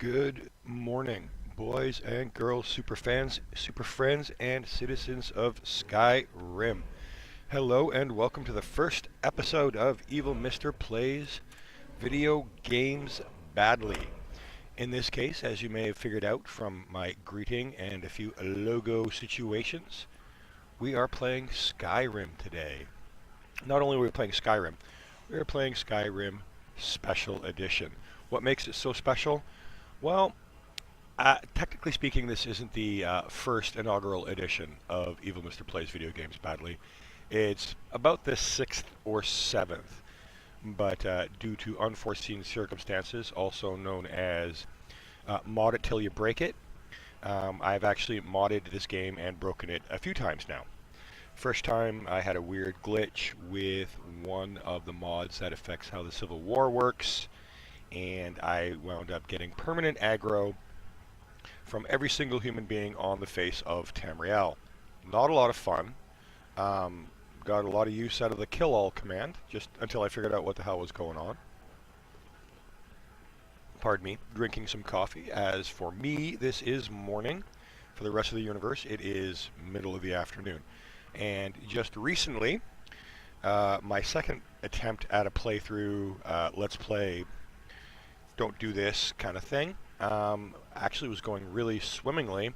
Good morning, boys and girls, superfans, superfriends, and citizens of Skyrim. Hello and welcome to the first episode of Evil Mr. Plays Video Games Badly. In this case, as you may have figured out from my greeting and a few logo situations, we are playing Skyrim today. Not only are we playing Skyrim, we are playing Skyrim Special Edition. What makes it so special? Well, technically speaking, this isn't the first inaugural edition of Evil Mr. Plays Video Games Badly. It's about the 6th or 7th, but due to unforeseen circumstances, also known as mod it till you break it, I've actually modded this game and broken it a few times now. First time I had a weird glitch with one of the mods that affects how the Civil War works, and I wound up getting permanent aggro from every single human being on the face of Tamriel. Not a lot of fun. Got a lot of use out of the kill all command, just until I figured out what the hell was going on. Pardon me, drinking some coffee. As for me, this is morning. For the rest of the universe, it is middle of the afternoon. And just recently, my second attempt at a playthrough, let's play don't do this kind of thing, actually was going really swimmingly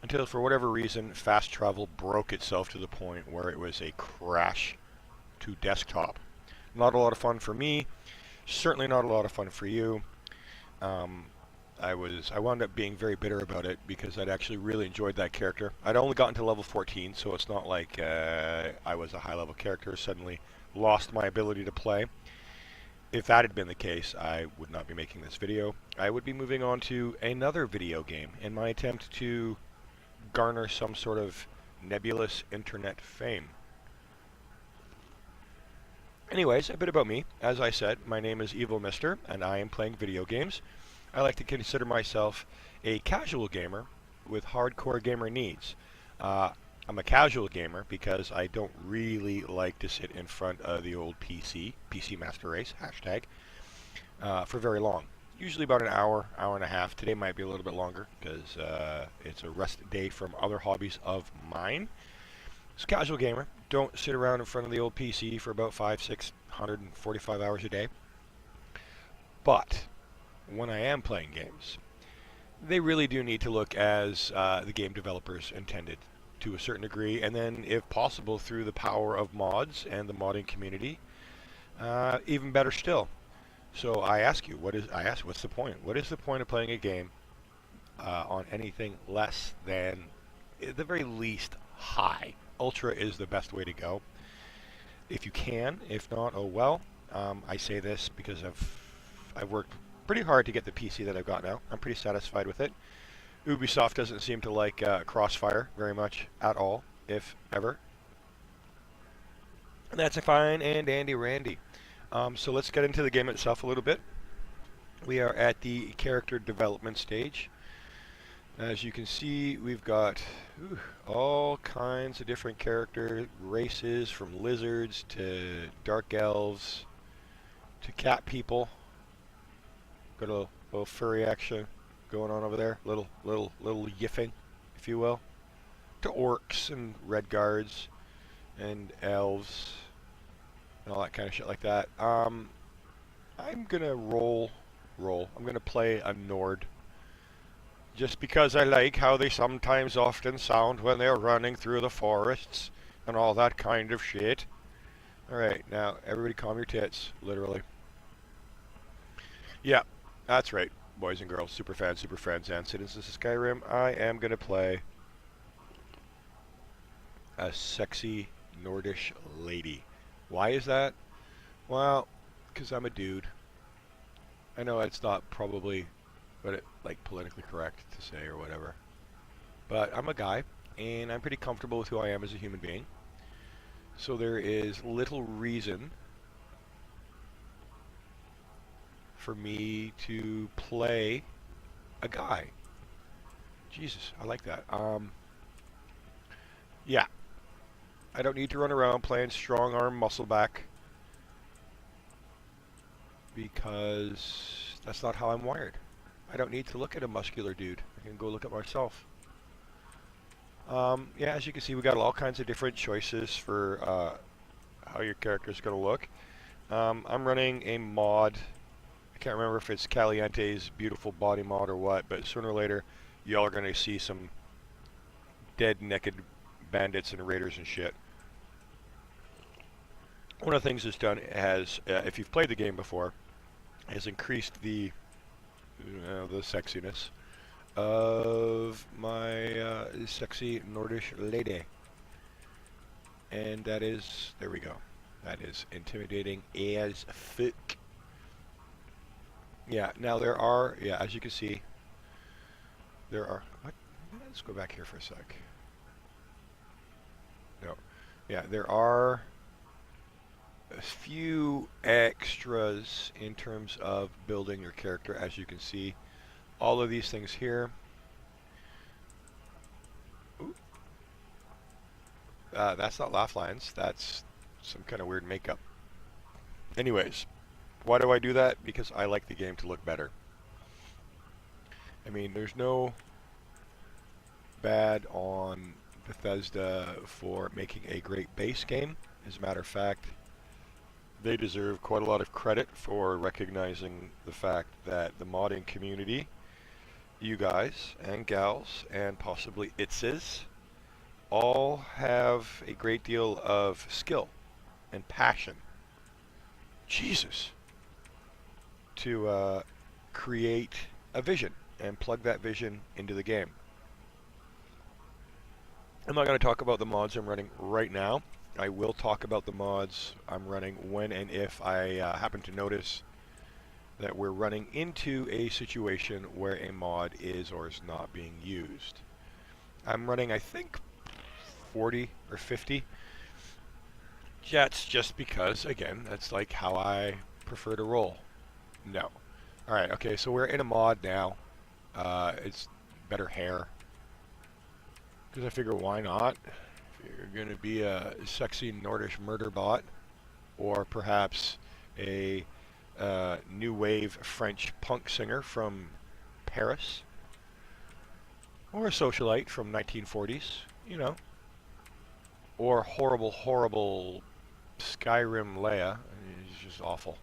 until for whatever reason fast travel broke itself to the point where it was a crash to desktop. Not a lot of fun for me, certainly not a lot of fun for you. I wound up being very bitter about it because I'd actually really enjoyed that character. I'd only gotten to level 14, so it's not like I was a high level character, suddenly lost my ability to play. If that had been the case, I would not be making this video. I would be moving on to another video game in my attempt to garner some sort of nebulous internet fame. Anyways, a bit about me. As I said, my name is Evil Mister, and I am playing video games. I like to consider myself a casual gamer with hardcore gamer needs. I'm a casual gamer because I don't really like to sit in front of the old PC Master Race, hashtag, for very long. Usually about an hour, hour and a half. Today might be a little bit longer because it's a rest day from other hobbies of mine. As a casual gamer, don't sit around in front of the old PC for about 645 hours a day. But when I am playing games, they really do need to look as the game developers intended, to a certain degree, and then if possible through the power of mods and the modding community, even better still. So I ask you, what's the point? What is the point of playing a game on anything less than, at the very least, high? Ultra is the best way to go. If you can, if not, oh well. I say this because I've worked pretty hard to get the PC that I've got now. I'm pretty satisfied with it. Ubisoft doesn't seem to like Crossfire very much at all, if ever. And that's a fine and dandy randy. So let's get into the game itself a little bit. We are at the character development stage. As you can see, we've got all kinds of different character races, from lizards to dark elves to cat people. Got a little furry action going on over there, little yiffing, if you will, to orcs and red guards and elves and all that kind of shit like that. I'm gonna roll. I'm gonna play a Nord, just because I like how they sometimes often sound when they're running through the forests and all that kind of shit. Alright, now everybody calm your tits, literally. Yeah, that's right, boys and girls, superfans, superfriends, and citizens of Skyrim. I am going to play a sexy Nordish lady. Why is that? Well, because I'm a dude. I know it's not probably like politically correct to say or whatever, but I'm a guy, and I'm pretty comfortable with who I am as a human being. So there is little reason for me to play a guy. Jesus, I like that. Yeah. I don't need to run around playing strong arm muscle back, because that's not how I'm wired. I don't need to look at a muscular dude. I can go look at myself. Yeah, as you can see, we got all kinds of different choices for how your character is going to look. I'm running a mod. I can't remember if it's Caliente's beautiful body mod or what, but sooner or later, y'all are going to see some dead, naked bandits and raiders and shit. One of the things it's done has, if you've played the game before, has increased the sexiness of my sexy Nordish lady. And that is, there we go. That is intimidating as fuck. Yeah, now there are, yeah, as you can see, there are, what? Let's go back here for a sec. No. Yeah, there are a few extras in terms of building your character, as you can see. All of these things here. That's not laugh lines, that's some kind of weird makeup. Anyways, why do I do that? Because I like the game to look better. I mean, there's no bad on Bethesda for making a great base game. As a matter of fact, they deserve quite a lot of credit for recognizing the fact that the modding community, you guys and gals and possibly itses, all have a great deal of skill and passion, Jesus, to create a vision and plug that vision into the game. I'm not going to talk about the mods I'm running right now. I will talk about the mods I'm running when and if I happen to notice that we're running into a situation where a mod is or is not being used. I'm running, I think, 40 or 50. That's just because, again, that's like how I prefer to roll. No. Alright, okay, so we're in a mod now. It's better hair. Because I figure, why not? If you're going to be a sexy Nordish murder bot, or perhaps a new wave French punk singer from Paris, or a socialite from 1940s, you know, or horrible, horrible Skyrim Leia. It's just awful.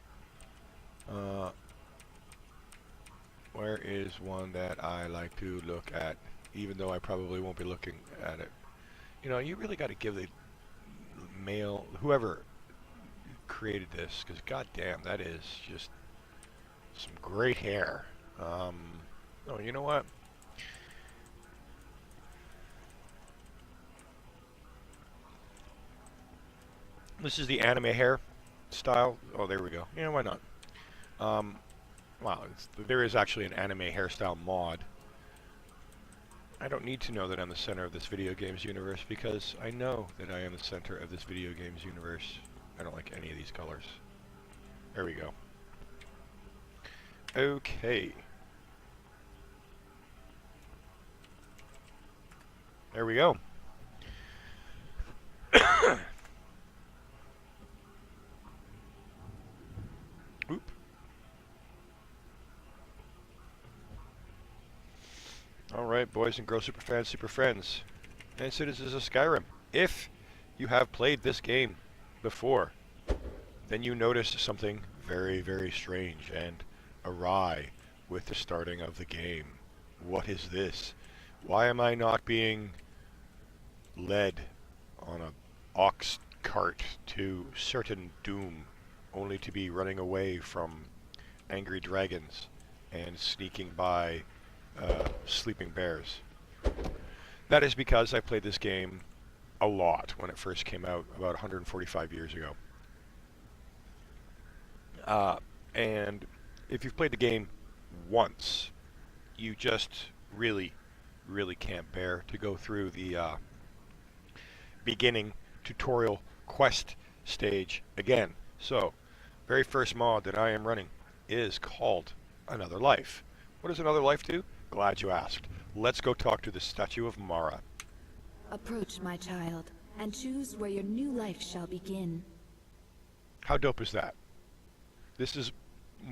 Where is one that I like to look at, even though I probably won't be looking at it? You know, you really got to give the male, whoever created this, because goddamn, that is just some great hair. Oh, you know what? This is the anime hair style. Oh, there we go. Yeah, why not? Wow, there is actually an anime hairstyle mod. I don't need to know that I'm the center of this video games universe, because I know that I am the center of this video games universe. I don't like any of these colors. There we go. Okay. There we go. Oop. Alright, boys and girls, superfans, superfriends, and citizens of Skyrim. If you have played this game before, then you noticed something very, very strange and awry with the starting of the game. What is this? Why am I not being led on a ox cart to certain doom, only to be running away from angry dragons and sneaking by sleeping bears? That is because I played this game a lot when it first came out about 145 years ago. And if you've played the game once, you just really, really can't bear to go through the beginning tutorial quest stage again. So, very first mod that I am running is called Another Life. What does Another Life do? Glad you asked. Let's go talk to the statue of Mara. Approach, my child, and choose where your new life shall begin. How dope is that? This is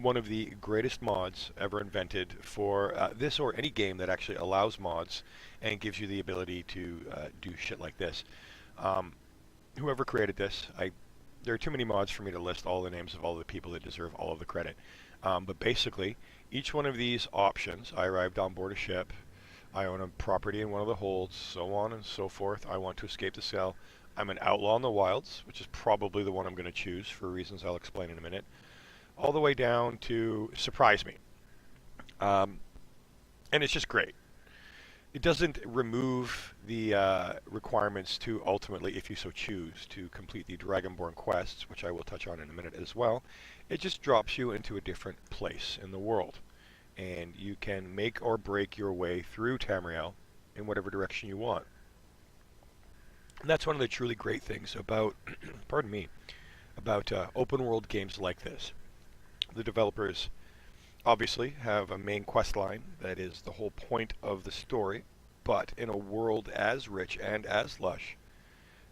one of the greatest mods ever invented for this or any game that actually allows mods and gives you the ability to do shit like this. Um, Whoever created this, there are too many mods for me to list all the names of all the people that deserve all of the credit. But basically, each one of these options, I arrived on board a ship, I own a property in one of the holds, so on and so forth. I want to escape the cell. I'm an outlaw in the wilds, which is probably the one I'm going to choose for reasons I'll explain in a minute. All the way down to surprise me. Um, and it's just great. It doesn't remove the requirements to ultimately, if you so choose, to complete the Dragonborn quests, which I will touch on in a minute as well. It just drops you into a different place in the world. And you can make or break your way through Tamriel in whatever direction you want. And that's one of the truly great things about, pardon me, about open world games like this. The developers obviously have a main quest line that is the whole point of the story, but in a world as rich and as lush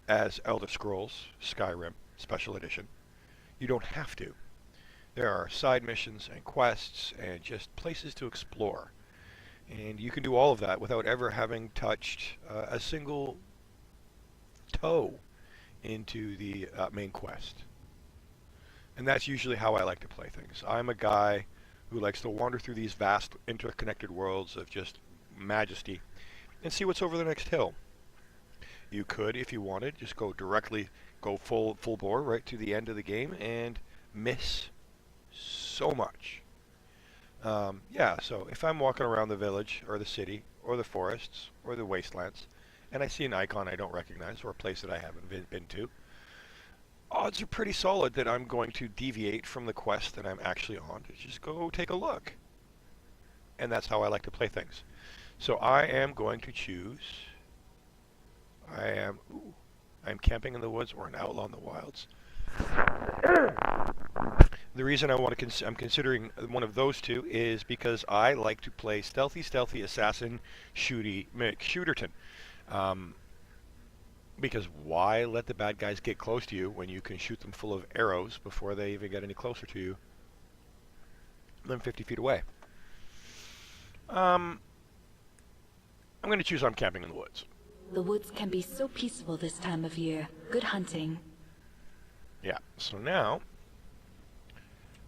as Elder Scrolls Skyrim Special Edition, you don't have to. There are side missions and quests and just places to explore. And you can do all of that without ever having touched a single toe into the main quest. And that's usually how I like to play things. I'm a guy who likes to wander through these vast interconnected worlds of just majesty and see what's over the next hill. You could, if you wanted, just go full bore right to the end of the game and miss so much. Yeah, so if I'm walking around the village or the city or the forests or the wastelands and I see an icon I don't recognize or a place that I haven't been to, odds are pretty solid that I'm going to deviate from the quest that I'm actually on to just go take a look. And that's how I like to play things. So I am going to choose, I'm camping in the woods or an outlaw in the wilds. The reason I'm considering one of those two is because I like to play stealthy assassin shooterton. Because why let the bad guys get close to you when you can shoot them full of arrows before they even get any closer to you than 50 feet away? I'm going to choose I'm camping in the woods. The woods can be so peaceful this time of year. Good hunting. Yeah, so now,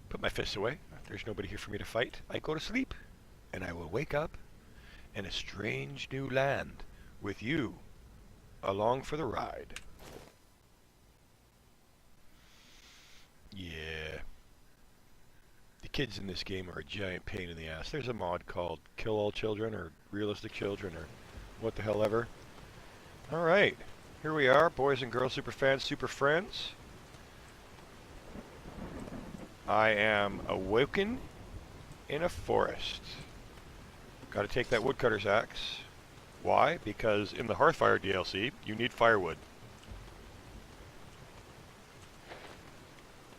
put my fists away. There's nobody here for me to fight. I go to sleep, and I will wake up in a strange new land with you along for the ride. Yeah. The kids in this game are a giant pain in the ass. There's a mod called Kill All Children or Realistic Children or what the hell ever. Alright, here we are, boys and girls, superfans, super friends. I am awoken in a forest. Gotta take that woodcutter's axe. Why? Because in the Hearthfire DLC, you need firewood.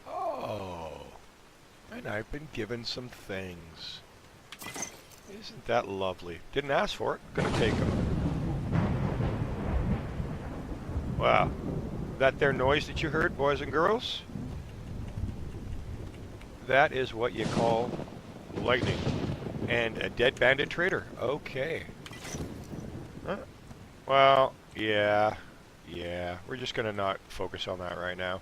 Oh, and I've been given some things. Isn't that lovely? Didn't ask for it, gonna take them. Wow, that there noise that you heard, boys and girls? That is what you call lightning. And a dead bandit trader. Okay. Huh. Well, yeah. We're just going to not focus on that right now.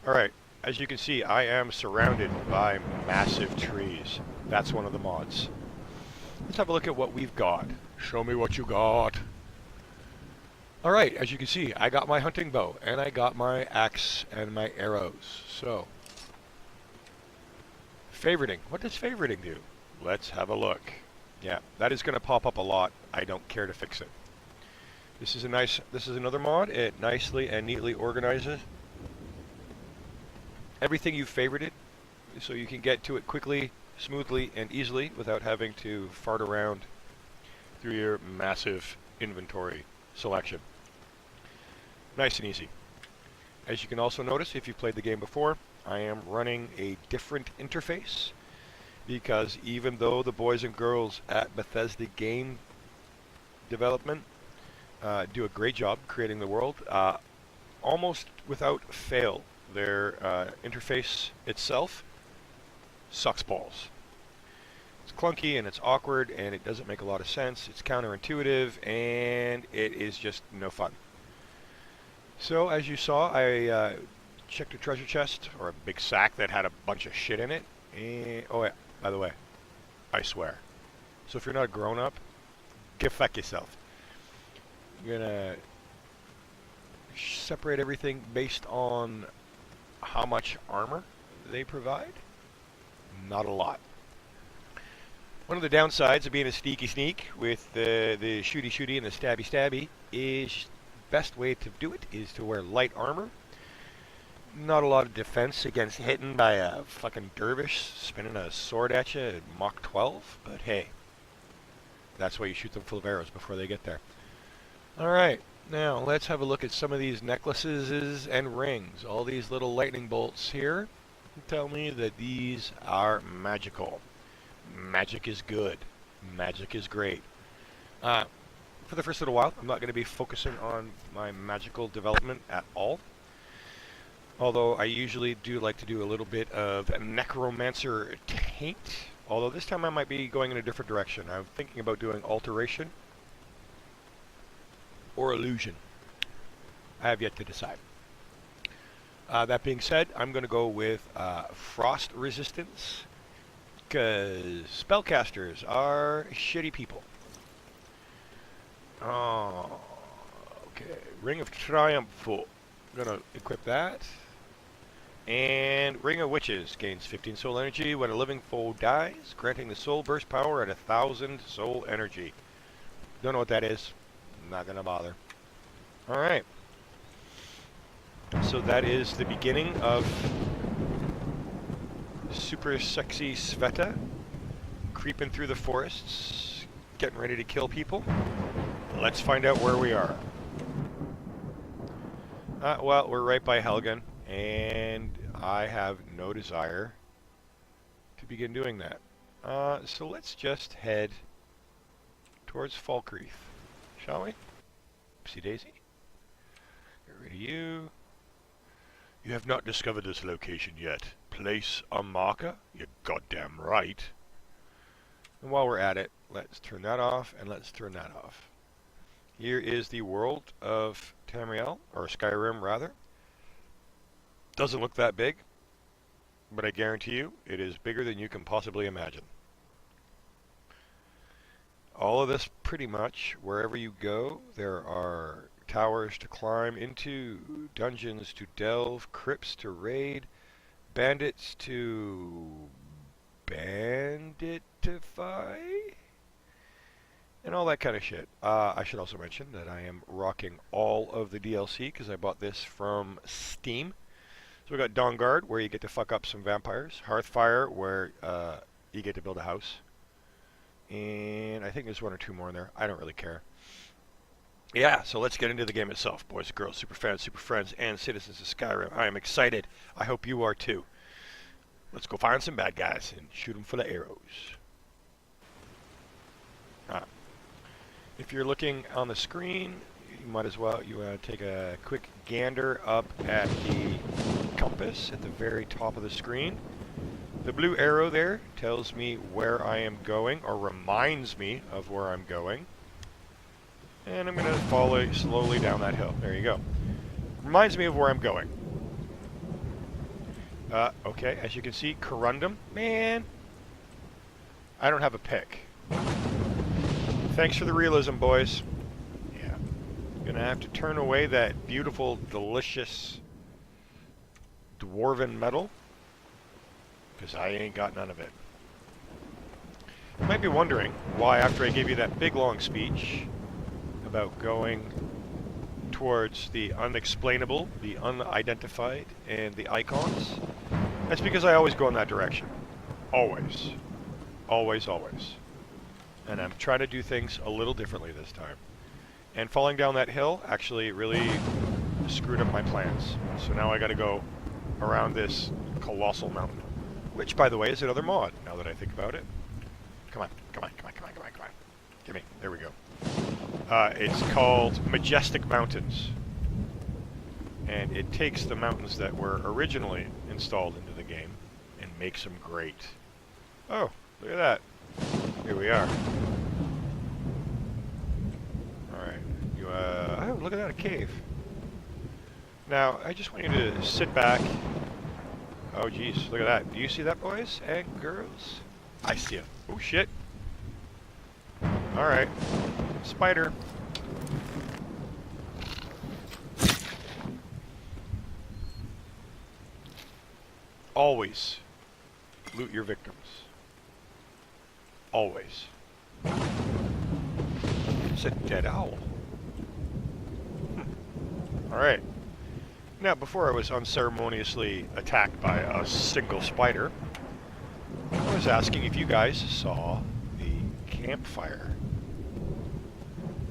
Alright, as you can see, I am surrounded by massive trees. That's one of the mods. Let's have a look at what we've got. Show me what you got. Alright, as you can see, I got my hunting bow, and I got my axe and my arrows. So, favoriting. What does favoriting do? Let's have a look. Yeah, that is going to pop up a lot. I don't care to fix it. This is another mod. It nicely and neatly organizes everything you've favorited so you can get to it quickly, smoothly, and easily without having to fart around through your massive inventory selection. Nice and easy. As you can also notice, if you've played the game before, I am running a different interface because even though the boys and girls at Bethesda Game Development do a great job creating the world, almost without fail, their interface itself sucks balls. It's clunky and it's awkward and it doesn't make a lot of sense. It's counterintuitive and it is just no fun. So as you saw, I checked a treasure chest, or a big sack that had a bunch of shit in it. And, oh yeah, by the way, I swear. So if you're not a grown-up, go fuck yourself. You're gonna separate everything based on how much armor they provide. Not a lot. One of the downsides of being a sneaky sneak with the shooty shooty and the stabby stabby is best way to do it is to wear light armor. Not a lot of defense against hitting by a fucking dervish spinning a sword at you at Mach 12, but hey, that's why you shoot them full of arrows before they get there. Alright, now let's have a look at some of these necklaces and rings. All these little lightning bolts here tell me that these are magical. Magic is good. Magic is great. For the first little while, I'm not going to be focusing on my magical development at all. Although I usually do like to do a little bit of necromancer taint. Although this time I might be going in a different direction. I'm thinking about doing alteration or illusion. I have yet to decide. That being said, I'm going to go with frost resistance, because spellcasters are shitty people. Oh, okay. Ring of Triumph. I'm going to equip that. And Ring of Witches gains 15 soul energy when a living foe dies, granting the soul burst power at 1,000 soul energy. Don't know what that is. I'm not going to bother. Alright. So that is the beginning of super sexy Sveta, creeping through the forests, getting ready to kill people. Let's find out where we are. Well, we're right by Helgen, and I have no desire to begin doing that. So let's just head towards Falkreath, shall we? Oopsie daisy. Get rid of you. You have not discovered this location yet. Place a marker? You're goddamn right. And while we're at it, let's turn that off, and let's turn that off. Here is the world of Tamriel, or Skyrim rather. Doesn't look that big, but I guarantee you it is bigger than you can possibly imagine. All of this pretty much, wherever you go, there are towers to climb into, dungeons to delve, crypts to raid, bandits to banditify, and all that kind of shit. I should also mention that I am rocking all of the DLC because I bought this from Steam. So we got Dawnguard, where you get to fuck up some vampires, Hearthfire, where you get to build a house, and I think there's one or two more in there. I don't really care. Yeah, so let's get into the game itself, boys and girls, superfans, superfriends, and citizens of Skyrim. I am excited. I hope you are too. Let's go find some bad guys and shoot them full of arrows. If you're looking on the screen, you might as well, you want to take a quick gander up at the compass at the very top of the screen. The blue arrow there tells me where I am going, or reminds me of where I'm going. And I'm going to follow slowly down that hill. There you go. Reminds me of where I'm going. Okay, as you can see, Corundum. Man, I don't have a pick. Thanks for the realism, boys. Yeah. Gonna have to turn away that beautiful, delicious dwarven metal, because I ain't got none of it. You might be wondering why, after I gave you that big long speech about going towards the unexplainable, the unidentified, and the icons, that's because I always go in that direction. Always. Always, always. And I'm trying to do things a little differently this time. And falling down that hill actually really screwed up my plans. So now I gotta go around this colossal mountain. Which, by the way, is another mod, now that I think about it. Come on, come on, come on, come on, come on, come on. Give me, there we go. It's called Majestic Mountains. And it takes the mountains that were originally installed into the game and makes them great. Oh, look at that. Here we are. Alright. Oh, look at that, a cave. Now, I just want you to sit back. Oh, geez, look at that. Do you see that, boys and girls? I see it. Oh, shit. Alright. Spider. Always loot your victims. Always. It's a dead owl. Alright. Now, before I was unceremoniously attacked by a single spider, I was asking if you guys saw the campfire.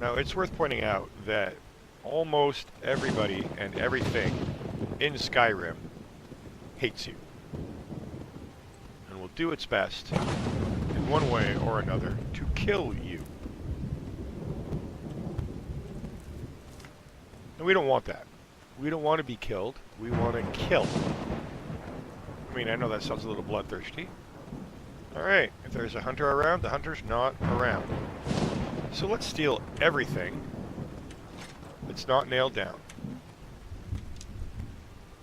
Now, it's worth pointing out that almost everybody and everything in Skyrim hates you, and will do its best, in one way or another, to kill you. And we don't want that. We don't want to be killed. We want to kill. I mean, I know that sounds a little bloodthirsty. Alright, if there's a hunter around, the hunter's not around. So let's steal everything that's not nailed down.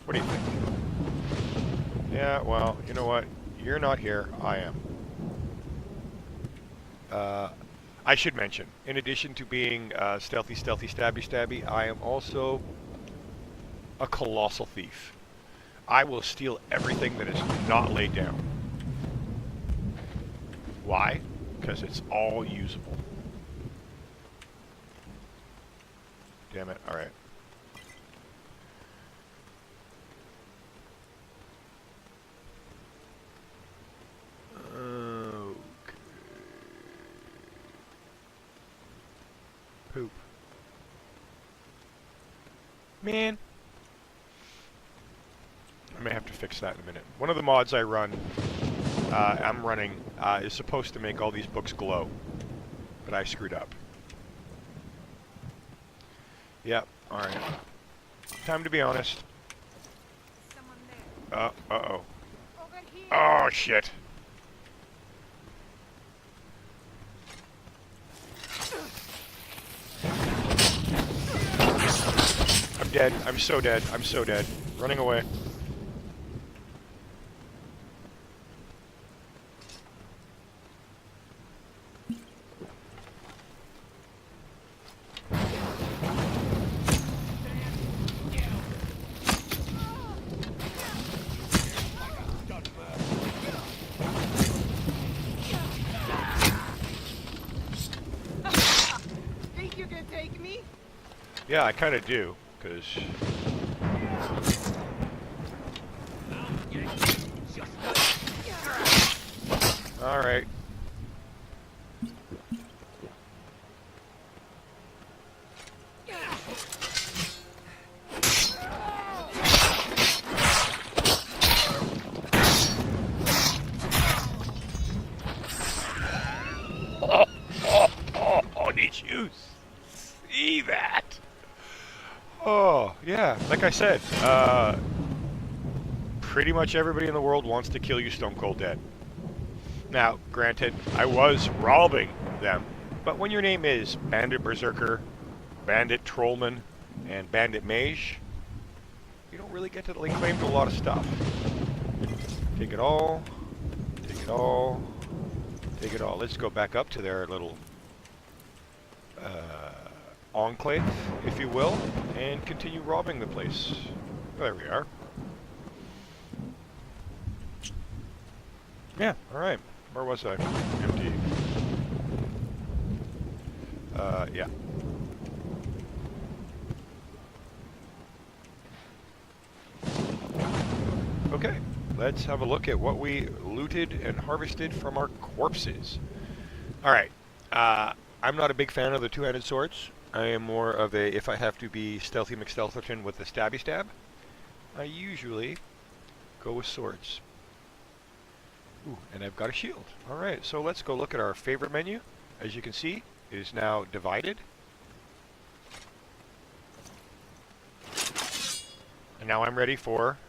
What do you think? Yeah, well, you know what? You're not here. I am. I should mention, in addition to being stealthy, stabby, I am also a colossal thief. I will steal everything that is not laid down. Why? Because it's all usable. Damn it. Alright. Okay. Poop. Man. I may have to fix that in a minute. One of the mods I'm running, is supposed to make all these books glow. But I screwed up. Yep, alright. Time to be honest. Uh-oh. Oh, shit. I'm dead. I'm so dead. I'm so dead. Running away. Yeah, I kind of do, because... Alright. Oh, did you see that? Oh, yeah, like I said, pretty much everybody in the world wants to kill you stone cold dead. Now, granted, I was robbing them, but when your name is Bandit Berserker, Bandit Trollman, and Bandit Mage, you don't really get to lay claim to a lot of stuff. Take it all, take it all, take it all. Let's go back up to their little enclave, if you will, and continue robbing the place. There we are. Yeah, alright. Where was I? Empty. Yeah. Okay, let's have a look at what we looted and harvested from our corpses. Alright, I'm not a big fan of the two-handed swords. I am more of a, if I have to be stealthy McStealtherton with the stabby stab, I usually go with swords. Ooh, and I've got a shield. Alright, so let's go look at our favorite menu. As you can see, it is now divided. And now I'm ready for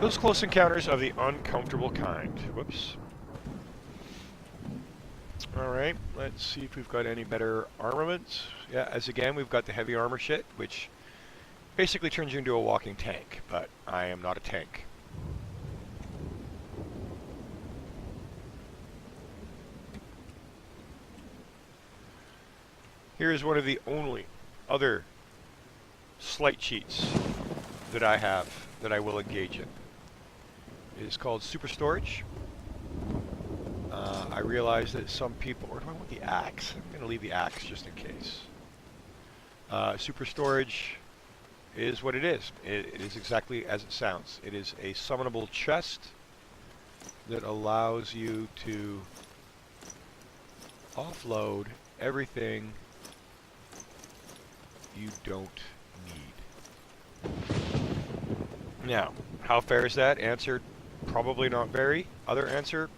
Those close encounters of the uncomfortable kind. Whoops. Alright, let's see if we've got any better armaments. Yeah, as again, we've got the heavy armor shit, which basically turns you into a walking tank, but I am not a tank. Here's one of the only other slight cheats that I have that I will engage in. It is called super storage. I realize that some people, or do I want the axe? I'm going to leave the axe just in case. Super storage is what it is. It is exactly as it sounds. It is a summonable chest that allows you to offload everything you don't need. Now, how fair is that? Answer, probably not very. Other answer,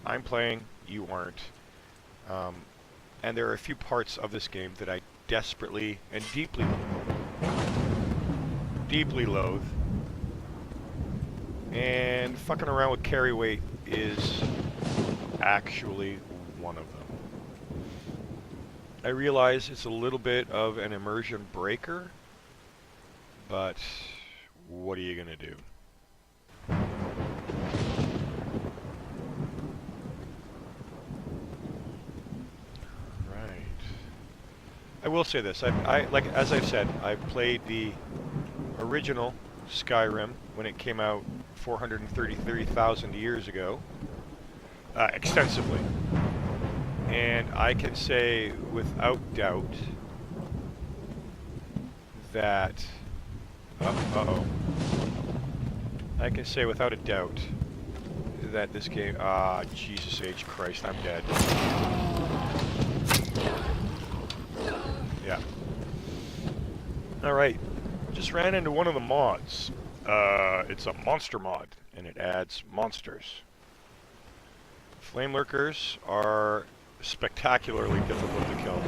I'm playing, you aren't. And there are a few parts of this game that I desperately and deeply loathe. And fucking around with carry weight is actually one of them. I realize it's a little bit of an immersion breaker, but what are you gonna do? I will say this, like as I've said, I played the original Skyrim when it came out 433,000 years ago, extensively. And I can say without doubt that, I can say without a doubt that this game, Jesus H. Christ, I'm dead. Yeah. Alright. Just ran into one of the mods. It's a monster mod, and it adds monsters. Flame lurkers are spectacularly difficult to kill.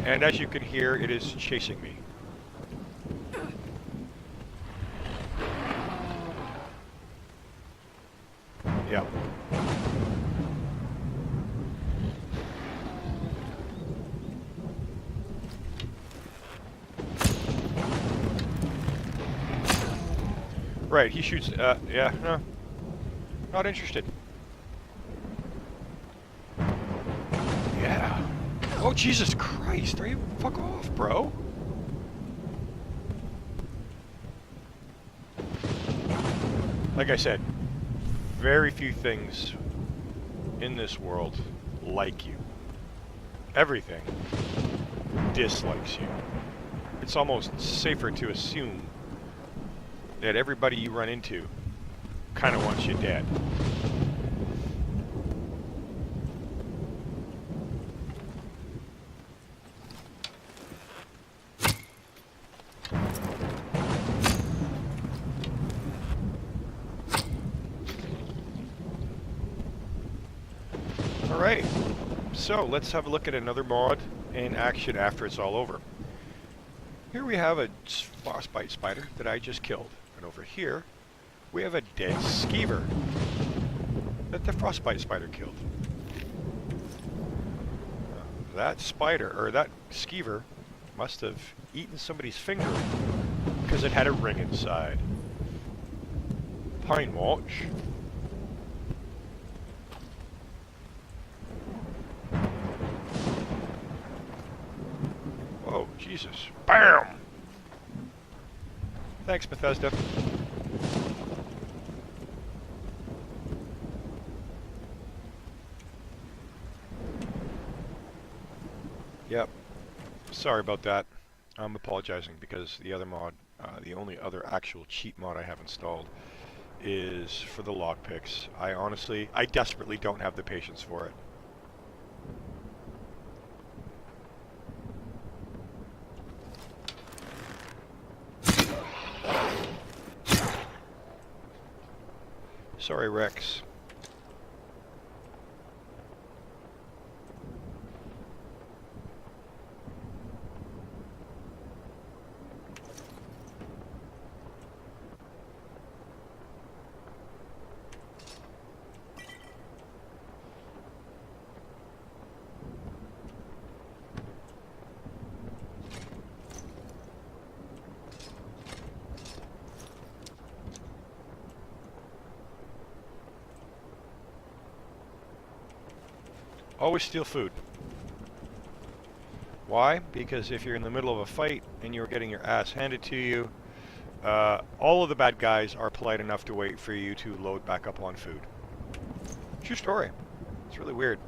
And as you can hear, it is chasing me. Yeah. Right, he shoots, yeah, no. Not interested. Yeah. Oh, Jesus Christ, are you, fuck off, bro. Like I said, very few things in this world like you. Everything dislikes you. It's almost safer to assume that everybody you run into kind of wants you dead. Alright, so let's have a look at another mod in action after it's all over. Here we have a frostbite spider that I just killed. And over here, we have a dead skeever that the frostbite spider killed. That spider, or that skeever, must have eaten somebody's finger because it had a ring inside. Pine watch. Whoa, Jesus. BAM! Thanks, Bethesda. Yep. Sorry about that. I'm apologizing because the other mod, the only other actual cheat mod I have installed is for the lockpicks. I desperately don't have the patience for it. Sorry, Rex. Always steal food. Why? Because if you're in the middle of a fight and you're getting your ass handed to you, all of the bad guys are polite enough to wait for you to load back up on food. True story. It's really weird.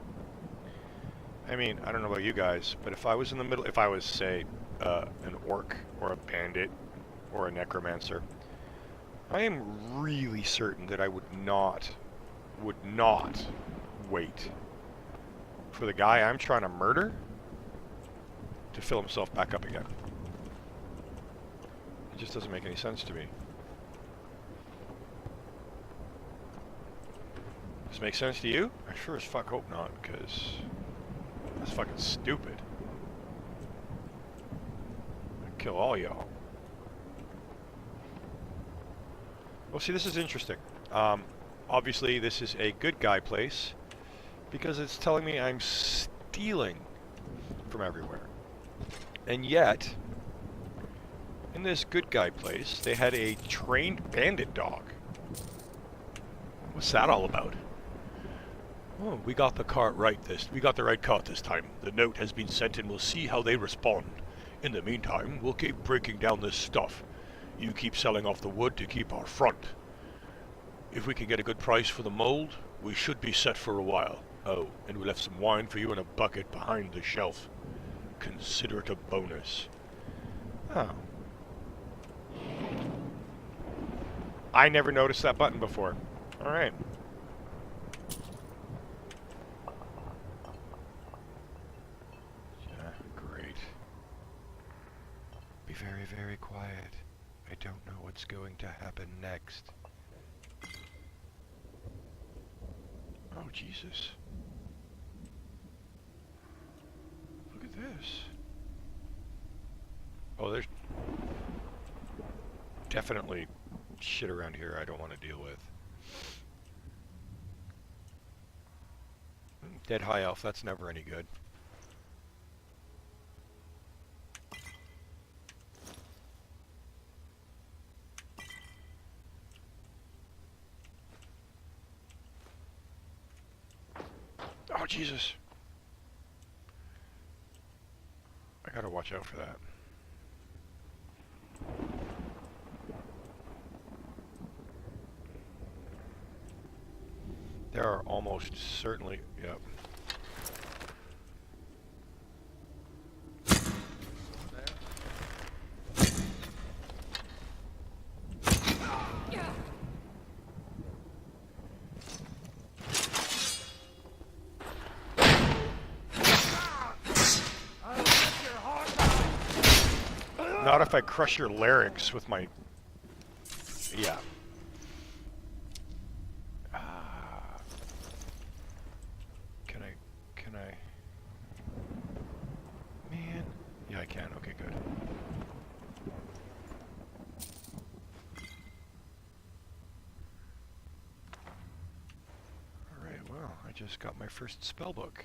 I mean, I don't know about you guys, but if I was in the middle, if I was, say, an orc or a bandit or a necromancer, I am really certain that I would not wait for the guy I'm trying to murder to fill himself back up again. It just doesn't make any sense to me. Does it make sense to you? I sure as fuck hope not, because that's fucking stupid. I'd kill all y'all. Well, see, this is interesting. Obviously, this is a good guy place because it's telling me I'm stealing from everywhere. And yet, in this good guy place, they had a trained bandit dog. What's that all about? Oh, we got the cart right we got the right cart this time. The note has been sent and we'll see how they respond. In the meantime, we'll keep breaking down this stuff. You keep selling off the wood to keep our front. If we can get a good price for the mold, we should be set for a while. Oh, and we left some wine for you in a bucket behind the shelf. Consider it a bonus. Oh. I never noticed that button before. Alright. Yeah, great. Be very, very quiet. I don't know what's going to happen next. Oh, Jesus. Look at this. Oh, there's definitely shit around here I don't want to deal with. Dead high elf, that's never any good. Oh, Jesus. I gotta watch out for that. There are almost certainly, yep. Not if I crush your larynx with my... Yeah. Can I... Man. Yeah, I can. Okay, good. Alright, well, I just got my first spell book.